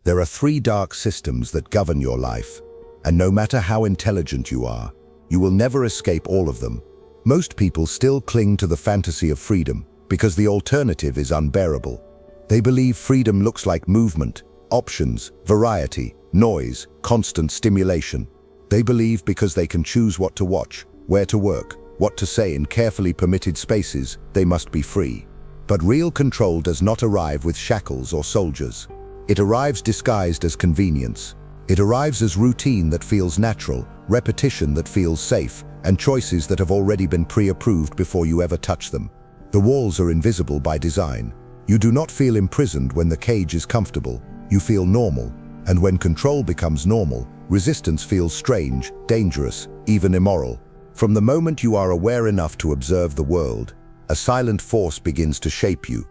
There are three dark systems that govern your life, and no matter how intelligent you are, you will never escape all of them. Most people still cling to the fantasy of freedom because the alternative is unbearable. They believe freedom looks like movement, options, variety, noise, constant stimulation. They believe because they can choose what to watch, where to work, what to say in carefully permitted spaces, they must be free. But real control does not arrive with shackles or soldiers. It arrives disguised as convenience. It arrives as routine that feels natural, repetition that feels safe, and choices that have already been pre-approved before you ever touch them. The walls are invisible by design. You do not feel imprisoned when the cage is comfortable. You feel normal. And when control becomes normal, resistance feels strange, dangerous, even immoral. From the moment you are aware enough to observe the world, a silent force begins to shape you.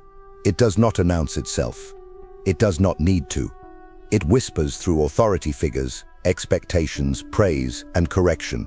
It does not announce itself. It does not need to. It whispers through authority figures, expectations, praise, and correction.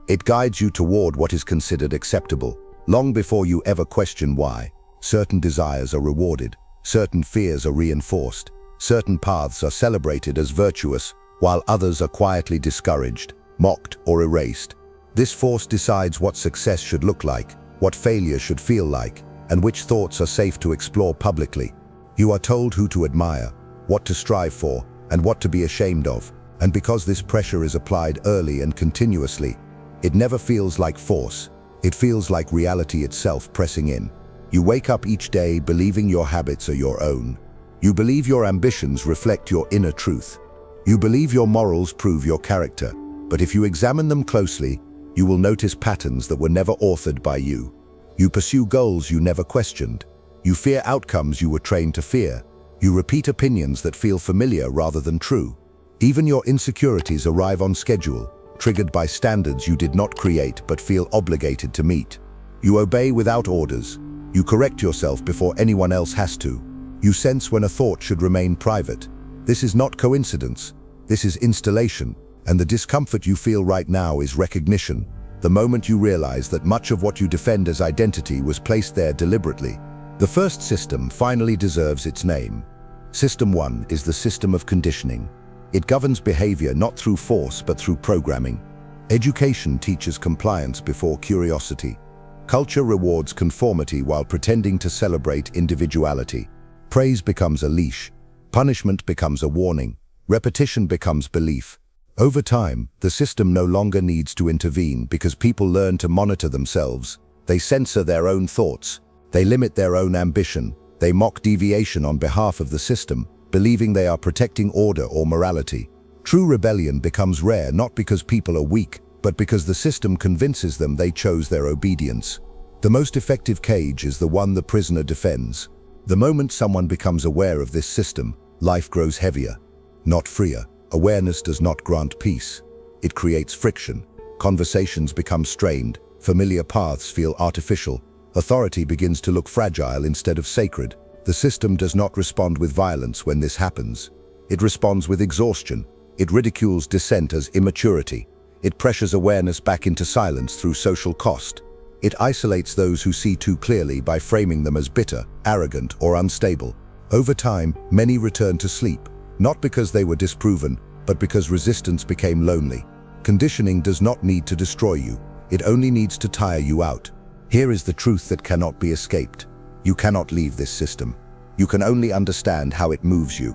It guides you toward what is considered acceptable, long before you ever question why. Certain desires are rewarded, certain fears are reinforced, certain paths are celebrated as virtuous, while others are quietly discouraged, mocked, or erased. This force decides what success should look like, what failure should feel like, and which thoughts are safe to explore publicly. You are told who to admire, what to strive for, and what to be ashamed of. And because this pressure is applied early and continuously, it never feels like force. It feels like reality itself pressing in. You wake up each day believing your habits are your own. You believe your ambitions reflect your inner truth. You believe your morals prove your character. But if you examine them closely, you will notice patterns that were never authored by you. You pursue goals you never questioned. You fear outcomes you were trained to fear. You repeat opinions that feel familiar rather than true. Even your insecurities arrive on schedule, triggered by standards you did not create but feel obligated to meet. You obey without orders. You correct yourself before anyone else has to. You sense when a thought should remain private. This is not coincidence. This is installation. And the discomfort you feel right now is recognition. The moment you realize that much of what you defend as identity was placed there deliberately. The first system finally deserves its name. System 1 is the system of conditioning. It governs behavior not through force but through programming. Education teaches compliance before curiosity. Culture rewards conformity while pretending to celebrate individuality. Praise becomes a leash. Punishment becomes a warning. Repetition becomes belief. Over time, the system no longer needs to intervene because people learn to monitor themselves. They censor their own thoughts. They limit their own ambition. They mock deviation on behalf of the system, believing they are protecting order or morality. True rebellion becomes rare not because people are weak, but because the system convinces them they chose their obedience. The most effective cage is the one the prisoner defends. The moment someone becomes aware of this system, life grows heavier, not freer. Awareness does not grant peace. It creates friction. Conversations become strained. Familiar paths feel artificial. Authority begins to look fragile instead of sacred. The system does not respond with violence when this happens. It responds with exhaustion. It ridicules dissent as immaturity. It pressures awareness back into silence through social cost. It isolates those who see too clearly by framing them as bitter, arrogant, or unstable. Over time, many return to sleep, not because they were disproven, but because resistance became lonely. Conditioning does not need to destroy you. It only needs to tire you out. Here is the truth that cannot be escaped. You cannot leave this system. You can only understand how it moves you.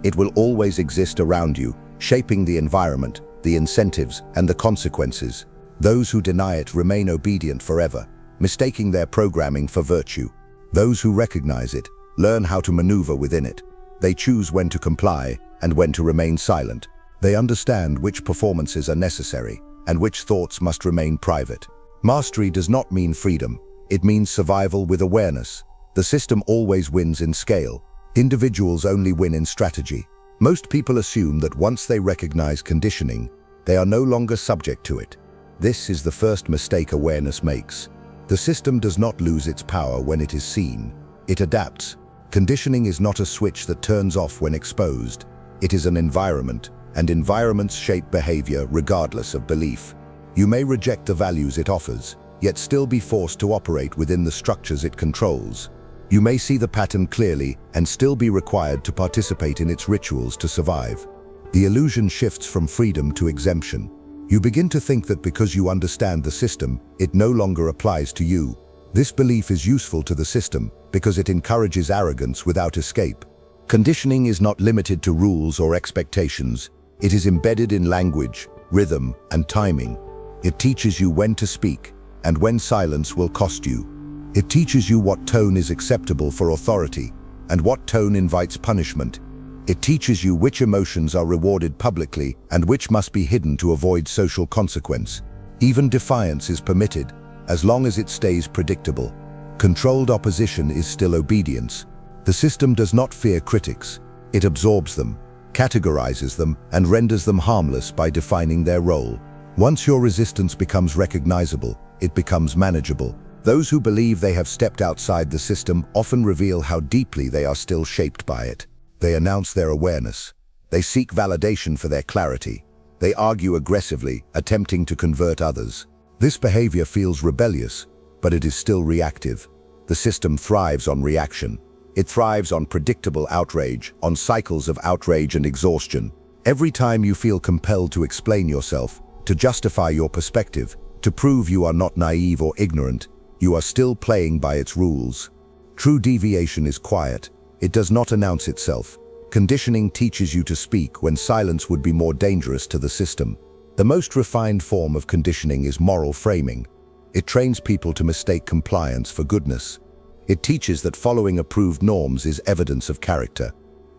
It will always exist around you, shaping the environment, the incentives, and the consequences. Those who deny it remain obedient forever, mistaking their programming for virtue. Those who recognize it learn how to maneuver within it. They choose when to comply and when to remain silent. They understand which performances are necessary and which thoughts must remain private. Mastery does not mean freedom. It means survival with awareness. The system always wins in scale. Individuals only win in strategy. Most people assume that once they recognize conditioning, they are no longer subject to it. This is the first mistake awareness makes. The system does not lose its power when it is seen. It adapts. Conditioning is not a switch that turns off when exposed. It is an environment, and environments shape behavior regardless of belief. You may reject the values it offers, yet still be forced to operate within the structures it controls. You may see the pattern clearly and still be required to participate in its rituals to survive. The illusion shifts from freedom to exemption. You begin to think that because you understand the system, it no longer applies to you. This belief is useful to the system because it encourages arrogance without escape. Conditioning is not limited to rules or expectations. It is embedded in language, rhythm, and timing. It teaches you when to speak and when silence will cost you. It teaches you what tone is acceptable for authority and what tone invites punishment. It teaches you which emotions are rewarded publicly and which must be hidden to avoid social consequence. Even defiance is permitted, as long as it stays predictable. Controlled opposition is still obedience. The system does not fear critics. It absorbs them, categorizes them, and renders them harmless by defining their role. Once your resistance becomes recognizable, it becomes manageable. Those who believe they have stepped outside the system often reveal how deeply they are still shaped by it. They announce their awareness. They seek validation for their clarity. They argue aggressively, attempting to convert others. This behavior feels rebellious, but it is still reactive. The system thrives on reaction. It thrives on predictable outrage, on cycles of outrage and exhaustion. Every time you feel compelled to explain yourself, to justify your perspective, to prove you are not naive or ignorant, you are still playing by its rules. True deviation is quiet. It does not announce itself. Conditioning teaches you to speak when silence would be more dangerous to the system. The most refined form of conditioning is moral framing. It trains people to mistake compliance for goodness. It teaches that following approved norms is evidence of character.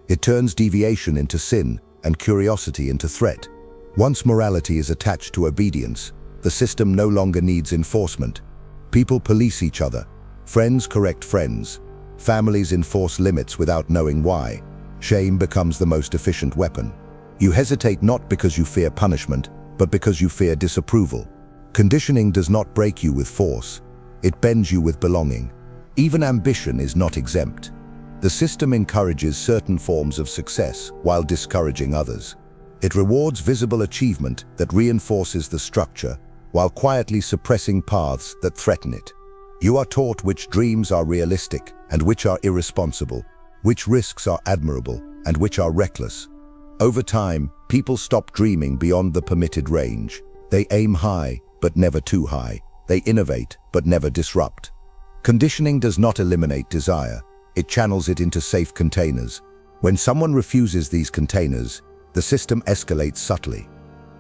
It turns deviation into sin and curiosity into threat. Once morality is attached to obedience, the system no longer needs enforcement. People police each other. Friends correct friends. Families enforce limits without knowing why. Shame becomes the most efficient weapon. You hesitate not because you fear punishment, but because you fear disapproval. Conditioning does not break you with force. It bends you with belonging. Even ambition is not exempt. The system encourages certain forms of success while discouraging others. It rewards visible achievement that reinforces the structure, while quietly suppressing paths that threaten it. You are taught which dreams are realistic and which are irresponsible, which risks are admirable and which are reckless. Over time, people stop dreaming beyond the permitted range. They aim high, but never too high. They innovate, but never disrupt. Conditioning does not eliminate desire. It channels it into safe containers. When someone refuses these containers, the system escalates subtly.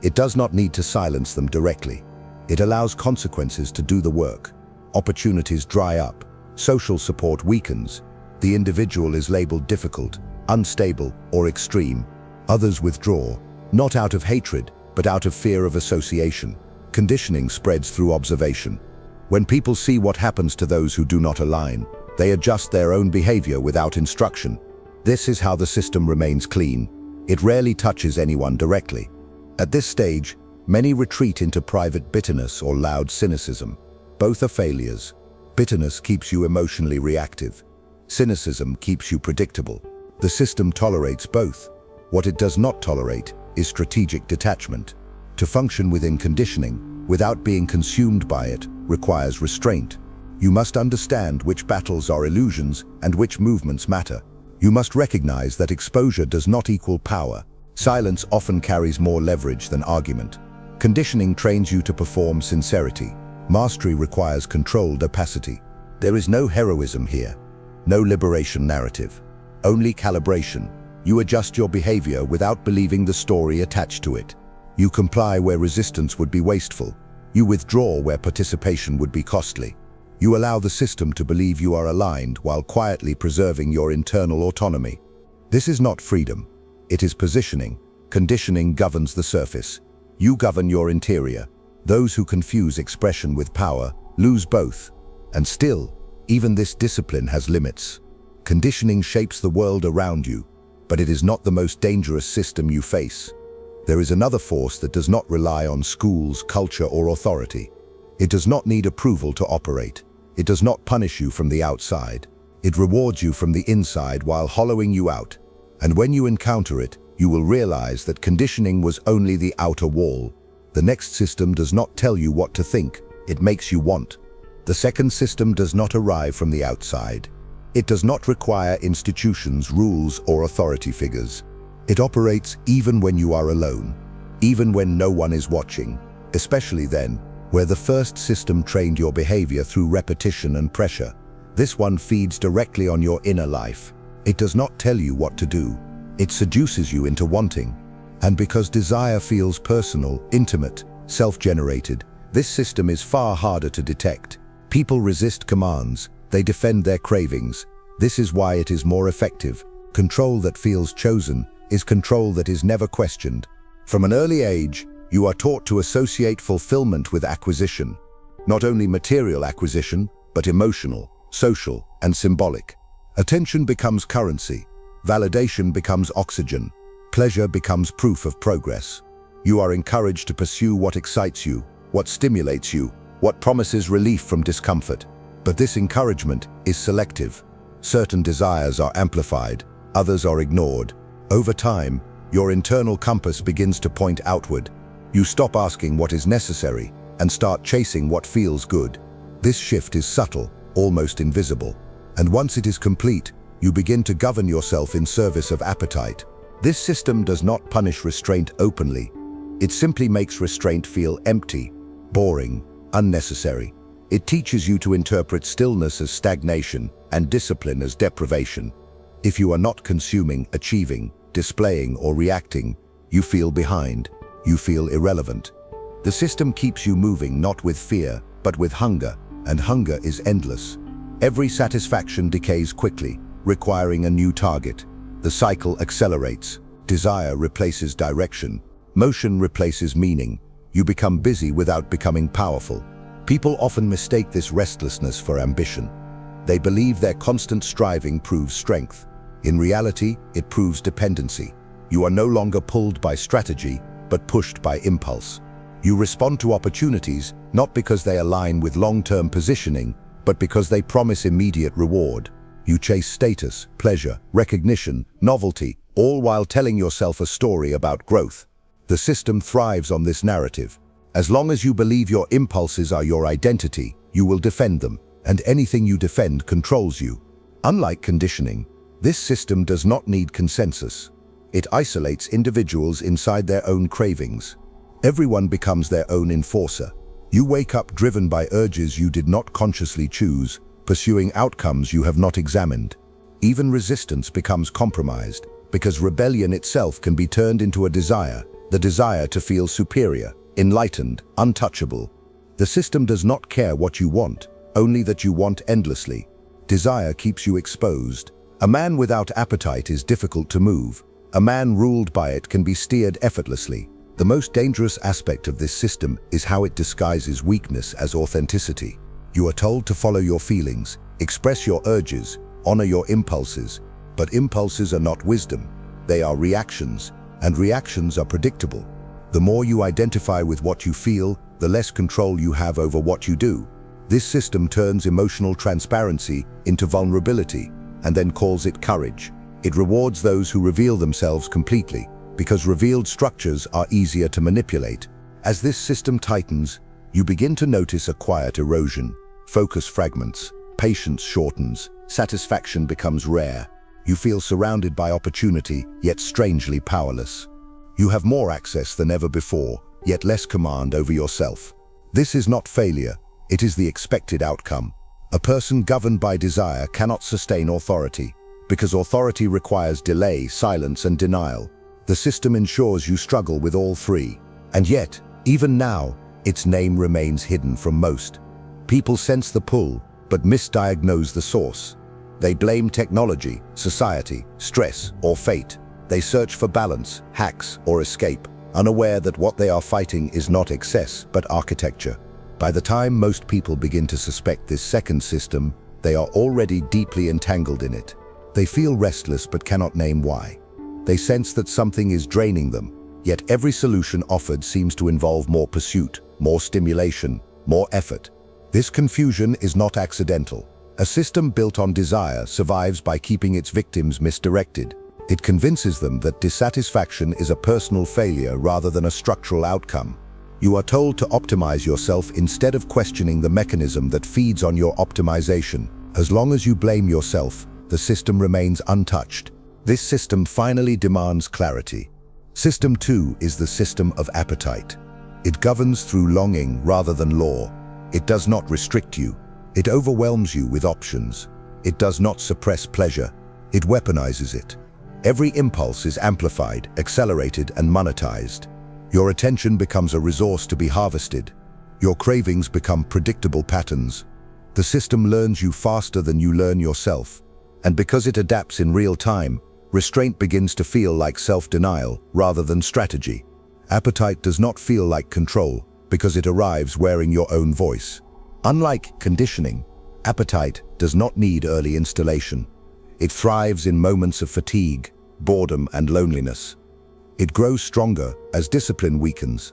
It does not need to silence them directly. It allows consequences to do the work. Opportunities dry up. Social support weakens. The individual is labeled difficult, unstable, or extreme. Others withdraw, not out of hatred, but out of fear of association. Conditioning spreads through observation. When people see what happens to those who do not align, they adjust their own behavior without instruction. This is how the system remains clean. It rarely touches anyone directly. At this stage, many retreat into private bitterness or loud cynicism. Both are failures. Bitterness keeps you emotionally reactive. Cynicism keeps you predictable. The system tolerates both. What it does not tolerate is strategic detachment. To function within conditioning, without being consumed by it, requires restraint. You must understand which battles are illusions and which movements matter. You must recognize that exposure does not equal power. Silence often carries more leverage than argument. Conditioning trains you to perform sincerity. Mastery requires controlled opacity. There is no heroism here, no liberation narrative, only calibration. You adjust your behavior without believing the story attached to it. You comply where resistance would be wasteful. You withdraw where participation would be costly. You allow the system to believe you are aligned while quietly preserving your internal autonomy. This is not freedom. It is positioning. Conditioning governs the surface. You govern your interior. Those who confuse expression with power lose both. And still, even this discipline has limits. Conditioning shapes the world around you, but it is not the most dangerous system you face. There is another force that does not rely on schools, culture, or authority. It does not need approval to operate. It does not punish you from the outside. It rewards you from the inside while hollowing you out. And when you encounter it, you will realize that conditioning was only the outer wall. The next system does not tell you what to think. It makes you want. The second system does not arrive from the outside. It does not require institutions, rules, or authority figures. It operates even when you are alone, even when no one is watching, especially then, where the first system trained your behavior through repetition and pressure. This one feeds directly on your inner life. It does not tell you what to do. It seduces you into wanting. And because desire feels personal, intimate, self-generated, this system is far harder to detect. People resist commands. They defend their cravings. This is why it is more effective. Control that feels chosen is control that is never questioned. From an early age, you are taught to associate fulfillment with acquisition. Not only material acquisition, but emotional, social, and symbolic. Attention becomes currency. Validation becomes oxygen. Pleasure becomes proof of progress. You are encouraged to pursue what excites you, what stimulates you, what promises relief from discomfort. But this encouragement is selective. Certain desires are amplified, others are ignored. Over time, your internal compass begins to point outward. You stop asking what is necessary and start chasing what feels good. This shift is subtle, almost invisible. And once it is complete, you begin to govern yourself in service of appetite. This system does not punish restraint openly. It simply makes restraint feel empty, boring, unnecessary. It teaches you to interpret stillness as stagnation and discipline as deprivation. If you are not consuming, achieving, displaying, or reacting, you feel behind. You feel irrelevant. The system keeps you moving not with fear, but with hunger, and hunger is endless. Every satisfaction decays quickly, requiring a new target. The cycle accelerates. Desire replaces direction. Motion replaces meaning. You become busy without becoming powerful. People often mistake this restlessness for ambition. They believe their constant striving proves strength. In reality, it proves dependency. You are no longer pulled by strategy, but pushed by impulse. You respond to opportunities not because they align with long-term positioning, but because they promise immediate reward. You chase status, pleasure, recognition, novelty, all while telling yourself a story about growth. The system thrives on this narrative. As long as you believe your impulses are your identity, you will defend them, and anything you defend controls you. Unlike conditioning, this system does not need consensus. It isolates individuals inside their own cravings. Everyone becomes their own enforcer. You wake up driven by urges you did not consciously choose, pursuing outcomes you have not examined. Even resistance becomes compromised, because rebellion itself can be turned into a desire, the desire to feel superior, enlightened, untouchable. The system does not care what you want, only that you want endlessly. Desire keeps you exposed. A man without appetite is difficult to move. A man ruled by it can be steered effortlessly. The most dangerous aspect of this system is how it disguises weakness as authenticity. You are told to follow your feelings, express your urges, honor your impulses. But impulses are not wisdom. They are reactions, and reactions are predictable. The more you identify with what you feel, the less control you have over what you do. This system turns emotional transparency into vulnerability, and then calls it courage. It rewards those who reveal themselves completely, because revealed structures are easier to manipulate. As this system tightens, you begin to notice a quiet erosion. Focus fragments, patience shortens, satisfaction becomes rare. You feel surrounded by opportunity, yet strangely powerless. You have more access than ever before, yet less command over yourself. This is not failure, it is the expected outcome. A person governed by desire cannot sustain authority, because authority requires delay, silence, and denial. The system ensures you struggle with all three. And yet, even now, its name remains hidden from most. People sense the pull, but misdiagnose the source. They blame technology, society, stress, or fate. They search for balance, hacks, or escape, unaware that what they are fighting is not excess, but architecture. By the time most people begin to suspect this second system, they are already deeply entangled in it. They feel restless but cannot name why. They sense that something is draining them, yet every solution offered seems to involve more pursuit, more stimulation, more effort. This confusion is not accidental. A system built on desire survives by keeping its victims misdirected. It convinces them that dissatisfaction is a personal failure rather than a structural outcome. You are told to optimize yourself instead of questioning the mechanism that feeds on your optimization. As long as you blame yourself, the system remains untouched. This system finally demands clarity. System 2 is the system of appetite. It governs through longing rather than law. It does not restrict you. It overwhelms you with options. It does not suppress pleasure. It weaponizes it. Every impulse is amplified, accelerated, and monetized. Your attention becomes a resource to be harvested. Your cravings become predictable patterns. The system learns you faster than you learn yourself. And because it adapts in real time, restraint begins to feel like self-denial rather than strategy. Appetite does not feel like control because it arrives wearing your own voice. Unlike conditioning, appetite does not need early installation. It thrives in moments of fatigue, boredom, and loneliness. It grows stronger as discipline weakens.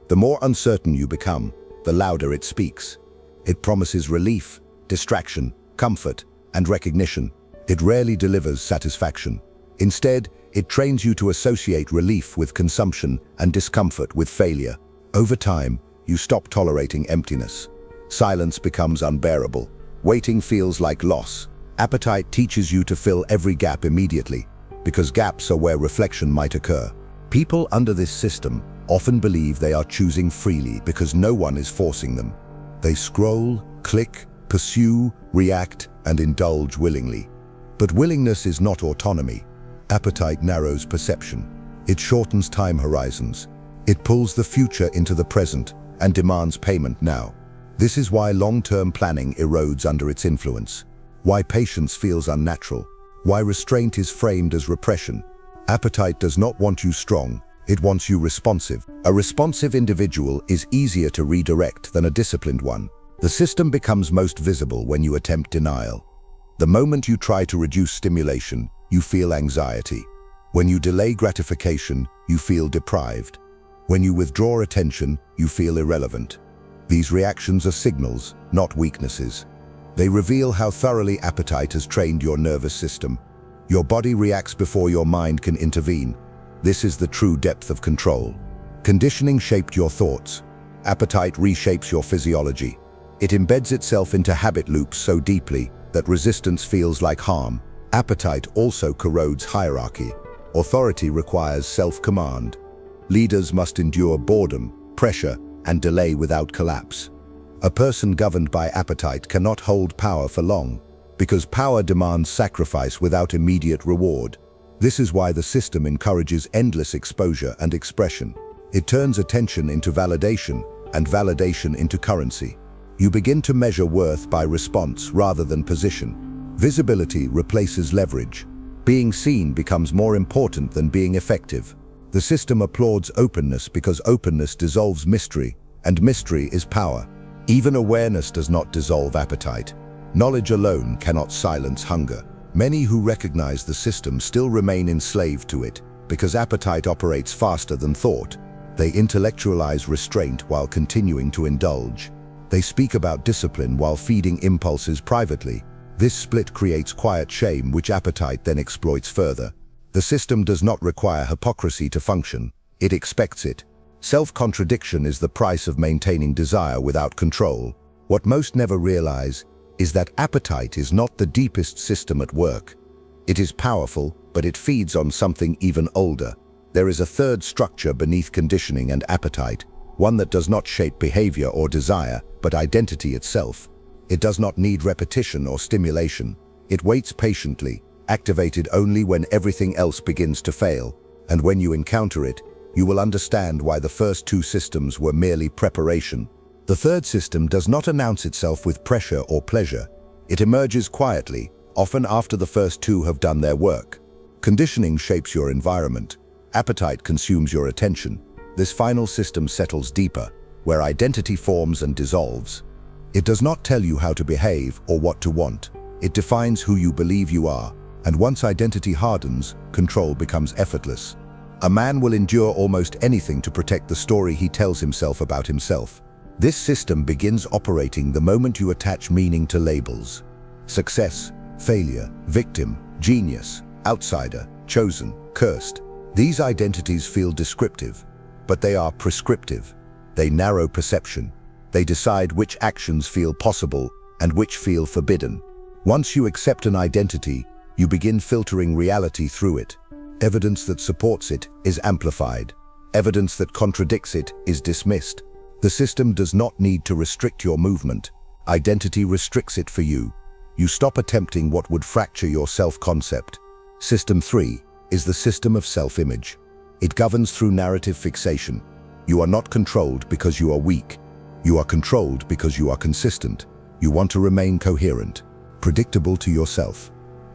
The more uncertain you become, the louder it speaks. It promises relief, distraction, comfort, and recognition. It rarely delivers satisfaction. Instead, it trains you to associate relief with consumption and discomfort with failure. Over time, you stop tolerating emptiness. Silence becomes unbearable. Waiting feels like loss. Appetite teaches you to fill every gap immediately, because gaps are where reflection might occur. People under this system often believe they are choosing freely because no one is forcing them. They scroll, click, pursue, react, and indulge willingly. But willingness is not autonomy. Appetite narrows perception. It shortens time horizons. It pulls the future into the present and demands payment now. This is why long-term planning erodes under its influence. Why patience feels unnatural. Why restraint is framed as repression. Appetite does not want you strong, it wants you responsive. A responsive individual is easier to redirect than a disciplined one. The system becomes most visible when you attempt denial. The moment you try to reduce stimulation, you feel anxiety. When you delay gratification, you feel deprived. When you withdraw attention, you feel irrelevant. These reactions are signals, not weaknesses. They reveal how thoroughly appetite has trained your nervous system. Your body reacts before your mind can intervene. This is the true depth of control. Conditioning shaped your thoughts. Appetite reshapes your physiology. It embeds itself into habit loops so deeply that resistance feels like harm. Appetite also corrodes hierarchy. Authority requires self-command. Leaders must endure boredom, pressure, and delay without collapse. A person governed by appetite cannot hold power for long, because power demands sacrifice without immediate reward. This is why the system encourages endless exposure and expression. It turns attention into validation, and validation into currency. You begin to measure worth by response rather than position. Visibility replaces leverage. Being seen becomes more important than being effective. The system applauds openness because openness dissolves mystery, and mystery is power. Even awareness does not dissolve appetite. Knowledge alone cannot silence hunger. Many who recognize the system still remain enslaved to it because appetite operates faster than thought. They intellectualize restraint while continuing to indulge. They speak about discipline while feeding impulses privately. This split creates quiet shame, which appetite then exploits further. The system does not require hypocrisy to function. It expects it. Self-contradiction is the price of maintaining desire without control. What most never realize is that appetite is not the deepest system at work. It is powerful, but it feeds on something even older. There is a third structure beneath conditioning and appetite, one that does not shape behavior or desire, but identity itself. It does not need repetition or stimulation. It waits patiently, activated only when everything else begins to fail. And when you encounter it, you will understand why the first two systems were merely preparation. The third system does not announce itself with pressure or pleasure. It emerges quietly, often after the first two have done their work. Conditioning shapes your environment. Appetite consumes your attention. This final system settles deeper, where identity forms and dissolves. It does not tell you how to behave or what to want. It defines who you believe you are, and once identity hardens, control becomes effortless. A man will endure almost anything to protect the story he tells himself about himself. This system begins operating the moment you attach meaning to labels. Success, failure, victim, genius, outsider, chosen, cursed. These identities feel descriptive, but they are prescriptive. They narrow perception. They decide which actions feel possible and which feel forbidden. Once you accept an identity, you begin filtering reality through it. Evidence that supports it is amplified. Evidence that contradicts it is dismissed. The system does not need to restrict your movement. Identity restricts it for you. You stop attempting what would fracture your self-concept. System 3 is the system of self-image. It governs through narrative fixation. You are not controlled because you are weak. You are controlled because you are consistent. You want to remain coherent, predictable to yourself.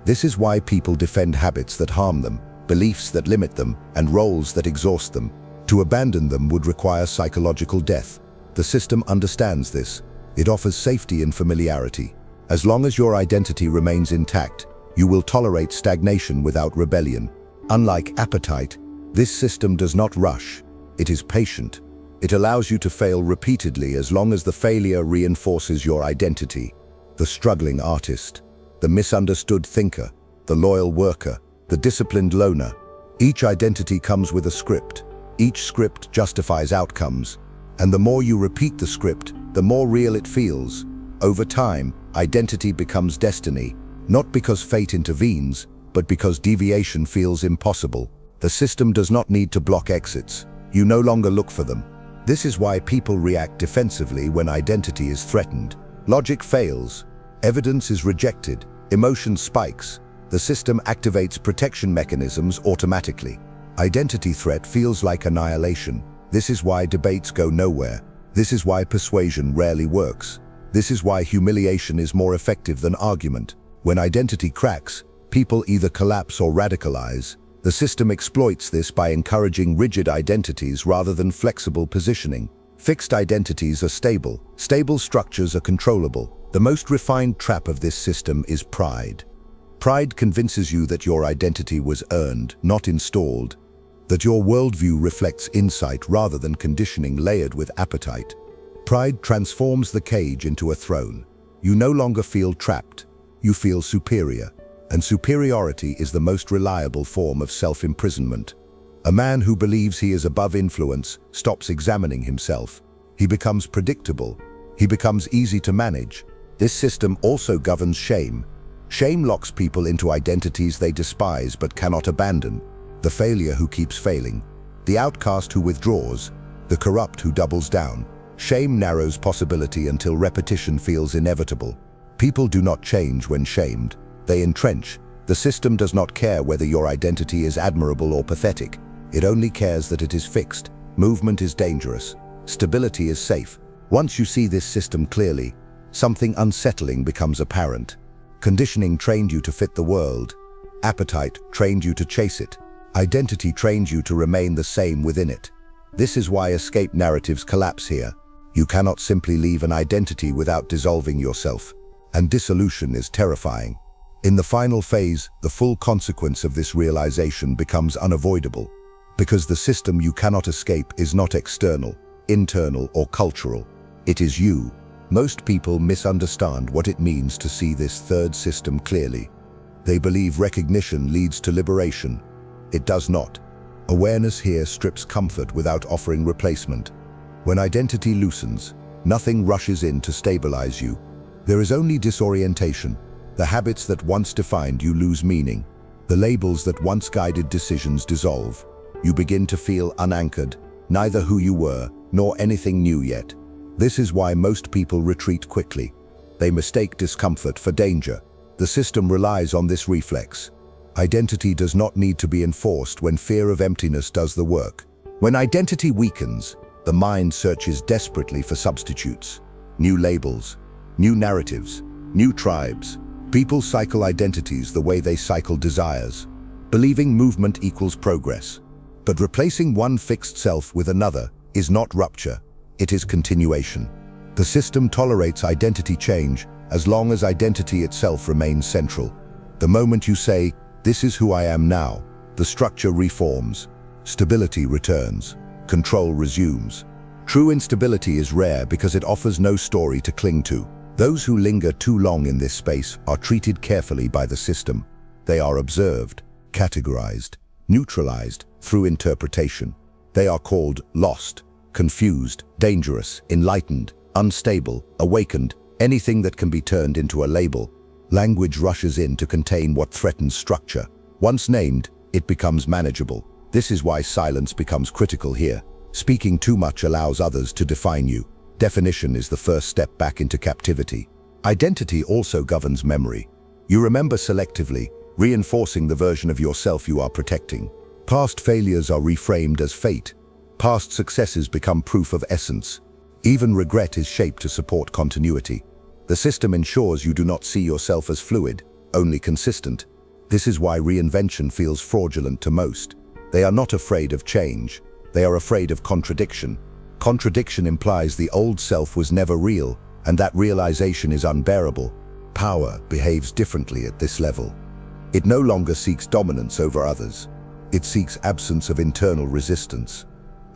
This is why people defend habits that harm them, beliefs that limit them, and roles that exhaust them. To abandon them would require psychological death. The system understands this. It offers safety in familiarity. As long as your identity remains intact, you will tolerate stagnation without rebellion. Unlike appetite, this system does not rush. It is patient. It allows you to fail repeatedly as long as the failure reinforces your identity. The struggling artist, the misunderstood thinker, the loyal worker, the disciplined loner. Each identity comes with a script. Each script justifies outcomes. And the more you repeat the script, the more real it feels. Over time, identity becomes destiny, not because fate intervenes, but because deviation feels impossible. The system does not need to block exits. You no longer look for them. This is why people react defensively when identity is threatened. Logic fails. Evidence is rejected. Emotion spikes. The system activates protection mechanisms automatically. Identity threat feels like annihilation. This is why debates go nowhere. This is why persuasion rarely works. This is why humiliation is more effective than argument. When identity cracks, people either collapse or radicalize. The system exploits this by encouraging rigid identities rather than flexible positioning. Fixed identities are stable. Stable structures are controllable. The most refined trap of this system is pride. Pride convinces you that your identity was earned, not installed. That your worldview reflects insight rather than conditioning layered with appetite. Pride transforms the cage into a throne. You no longer feel trapped. You feel superior. And superiority is the most reliable form of self-imprisonment. A man who believes he is above influence stops examining himself. He becomes predictable. He becomes easy to manage. This system also governs shame. Shame locks people into identities they despise but cannot abandon. The failure who keeps failing. The outcast who withdraws. The corrupt who doubles down. Shame narrows possibility until repetition feels inevitable. People do not change when shamed. They entrench. The system does not care whether your identity is admirable or pathetic. It only cares that it is fixed. Movement is dangerous. Stability is safe. Once you see this system clearly, something unsettling becomes apparent. Conditioning trained you to fit the world. Appetite trained you to chase it. Identity trained you to remain the same within it. This is why escape narratives collapse here. You cannot simply leave an identity without dissolving yourself. And dissolution is terrifying. In the final phase, the full consequence of this realization becomes unavoidable. Because the system you cannot escape is not external, internal, or cultural. It is you. Most people misunderstand what it means to see this third system clearly. They believe recognition leads to liberation. It does not. Awareness here strips comfort without offering replacement. When identity loosens, nothing rushes in to stabilize you. There is only disorientation. The habits that once defined you lose meaning. The labels that once guided decisions dissolve. You begin to feel unanchored, neither who you were, nor anything new yet. This is why most people retreat quickly. They mistake discomfort for danger. The system relies on this reflex. Identity does not need to be enforced when fear of emptiness does the work. When identity weakens, the mind searches desperately for substitutes. New labels, new narratives, new tribes. People cycle identities the way they cycle desires, believing movement equals progress. But replacing one fixed self with another is not rupture, it is continuation. The system tolerates identity change as long as identity itself remains central. The moment you say, "This is who I am now," the structure reforms, stability returns, control resumes. True instability is rare because it offers no story to cling to. Those who linger too long in this space are treated carefully by the system. They are observed, categorized, neutralized through interpretation. They are called lost, confused, dangerous, enlightened, unstable, awakened, anything that can be turned into a label. Language rushes in to contain what threatens structure. Once named, it becomes manageable. This is why silence becomes critical here. Speaking too much allows others to define you. Definition is the first step back into captivity. Identity also governs memory. You remember selectively, reinforcing the version of yourself you are protecting. Past failures are reframed as fate. Past successes become proof of essence. Even regret is shaped to support continuity. The system ensures you do not see yourself as fluid, only consistent. This is why reinvention feels fraudulent to most. They are not afraid of change. They are afraid of contradiction. Contradiction implies the old self was never real, and that realization is unbearable. Power behaves differently at this level. It no longer seeks dominance over others. It seeks absence of internal resistance.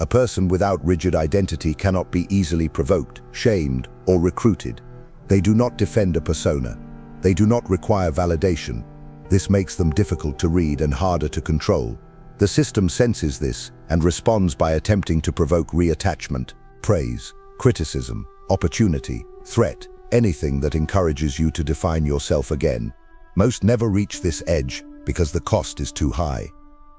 A person without rigid identity cannot be easily provoked, shamed, or recruited. They do not defend a persona. They do not require validation. This makes them difficult to read and harder to control. The system senses this and responds by attempting to provoke reattachment, praise, criticism, opportunity, threat, anything that encourages you to define yourself again. Most never reach this edge because the cost is too high.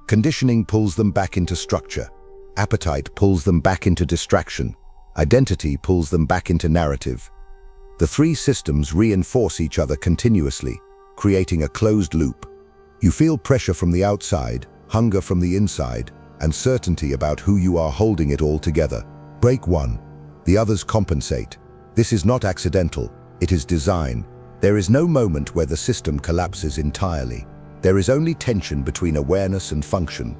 Conditioning pulls them back into structure. Appetite pulls them back into distraction. Identity pulls them back into narrative. The three systems reinforce each other continuously, creating a closed loop. You feel pressure from the outside, hunger from the inside, and certainty about who you are holding it all together. Break one. The others compensate. This is not accidental. It is design. There is no moment where the system collapses entirely. There is only tension between awareness and function.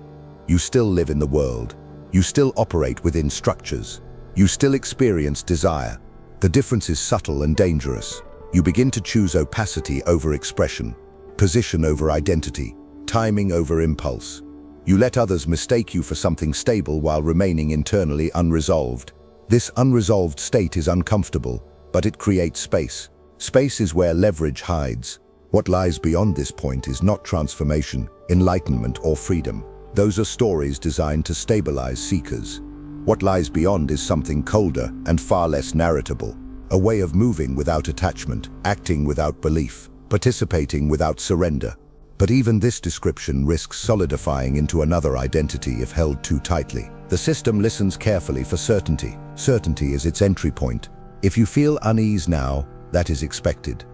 You still live in the world. You still operate within structures. You still experience desire. The difference is subtle and dangerous. You begin to choose opacity over expression, position over identity, timing over impulse. You let others mistake you for something stable while remaining internally unresolved. This unresolved state is uncomfortable, but it creates space. Space is where leverage hides. What lies beyond this point is not transformation, enlightenment, or freedom. Those are stories designed to stabilize seekers. What lies beyond is something colder and far less narratable. A way of moving without attachment, acting without belief, participating without surrender. But even this description risks solidifying into another identity if held too tightly. The system listens carefully for certainty. Certainty is its entry point. If you feel unease now, that is expected.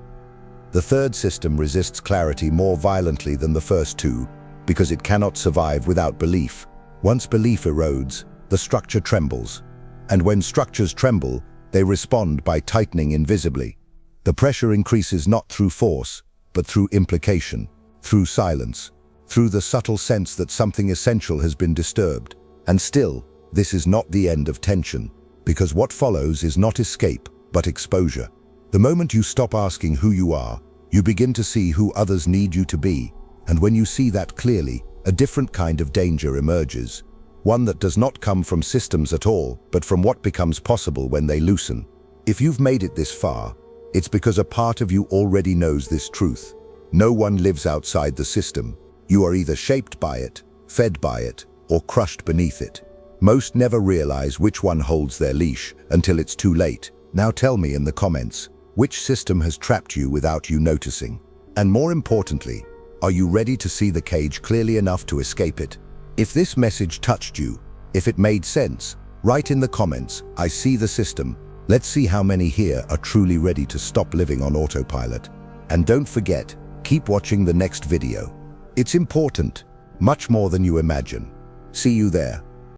The third system resists clarity more violently than the first two, because it cannot survive without belief. Once belief erodes, the structure trembles. And when structures tremble, they respond by tightening invisibly. The pressure increases not through force, but through implication, through silence, through the subtle sense that something essential has been disturbed. And still, this is not the end of tension, because what follows is not escape, but exposure. The moment you stop asking who you are, you begin to see who others need you to be. And when you see that clearly, a different kind of danger emerges. One that does not come from systems at all, but from what becomes possible when they loosen. If you've made it this far, it's because a part of you already knows this truth. No one lives outside the system. You are either shaped by it, fed by it, or crushed beneath it. Most never realize which one holds their leash until it's too late. Now tell me in the comments, which system has trapped you without you noticing? And more importantly, are you ready to see the cage clearly enough to escape it? If this message touched you, if it made sense, write in the comments, "I see the system." Let's see how many here are truly ready to stop living on autopilot. And don't forget, keep watching the next video. It's important, much more than you imagine. See you there.